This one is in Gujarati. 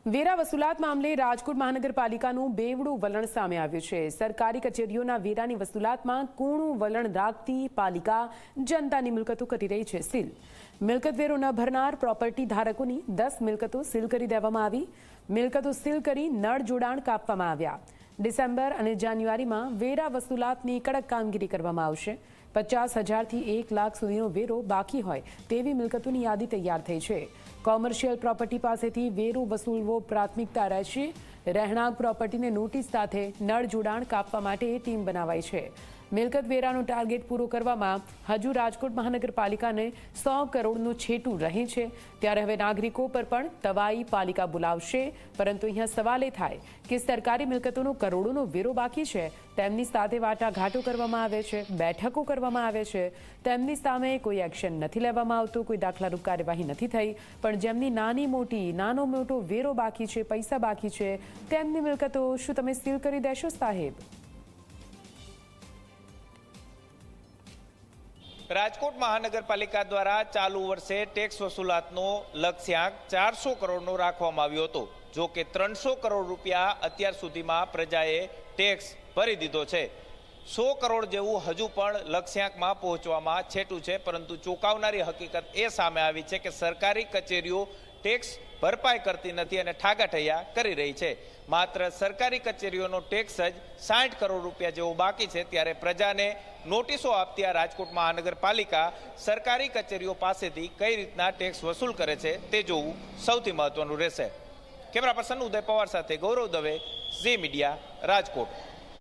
વેરા વસૂલાત મામલે રાજકોટ મહાનગરપાલિકાનું બેવડું વલણ સામે આવ્યું છે। સરકારી કચેરીઓના વેરાની વસૂલાતમાં કૂણું વલણ રાખતી પાલિકા જનતાની મિલકતો કરી રહી છે સીલ। મિલકત વેરો ન ભરનાર પ્રોપર્ટી ધારકોની 10 મિલકતો સીલ કરી દેવામાં આવી। મિલકતો સીલ કરી નળ જોડાણ કાપવામાં આવ્યા। ડિસેમ્બર અને જાન્યુઆરીમાં વેરા વસૂલાતની કડક કામગીરી કરવામાં આવશે। 50,000 થી 1 લાખ સુધીનો વેરો બાકી હોય તેવી મિલકતોની યાદી તૈયાર થઈ છે। કોમર્શિયલ પ્રોપર્ટી પાસેથી વેરો વસૂલવો પ્રાથમિકતા રહેશે। રહેણાંક પ્રોપર્ટીને નોટિસ સાથે નળ જોડાણ કાપવા માટે ટીમ બનાવાઈ છે। મિલકત વેરાનો ટાર્ગેટ પૂરો કરવામાં હજુ રાજકોટ મહાનગરપાલિકાને 100 કરોડનું છેટું રહે છે। ત્યારે હવે નાગરિકો પર પણ તવાઈ પાલિકા બોલાવશે। પરંતુ અહીંયા સવાલ એ થાય કે સરકારી મિલકતોનો કરોડોનો વેરો બાકી છે, તેમની સાથે વાટાઘાટો કરવામાં આવે છે, બેઠકો કરવામાં આવે છે, તેમની સામે કોઈ એક્શન નથી લેવામાં આવતું, કોઈ દાખલારૂપ કાર્યવાહી નથી થઈ। પણ જેમની નાનો મોટો વેરો બાકી છે, પૈસા બાકી છે, તેમની મિલકતો શું તમે સીલ કરી દેશો સાહેબ? રાજકોટ મહાનગરપાલિકા દ્વારા ચાલુ વર્ષે ટેક્સ વસૂલાતનો લક્ષ્યાંક 400 કરોડનો રાખવામાં આવ્યો હતો। જો કે 300 કરોડ રૂપિયા અત્યાર સુધીમાં પ્રજાએ ટેક્સ ભરી દીધો છે। 100 કરોડ જેવું હજુ પણ લક્ષ્યાંકમાં પહોંચવામાં છેટું છે। પરંતુ ચોંકાવનારી હકીકત એ સામે આવી છે કે સરકારી કચેરીઓ ટેક્સ ભરપાઈ કરતી નથી અને ઠાગાઠૈયા કરી રહી છે। માત્ર સરકારી કચેરીઓનો ટેક્સ જ 60 કરોડ રૂપિયા જેવો બાકી છે। ત્યારે પ્રજાને નોટિસો આપતી આ રાજકોટ મહાનગરપાલિકા સરકારી કચેરીઓ પાસેથી કઈ રીતના ટેક્સ વસૂલ કરે છે તે જોવું સૌથી મહત્વનું રહેશે। કેમેરા પર્સન ઉદય પવાર સાથે ગૌરવ દવે, ઝી મીડિયા, રાજકોટ।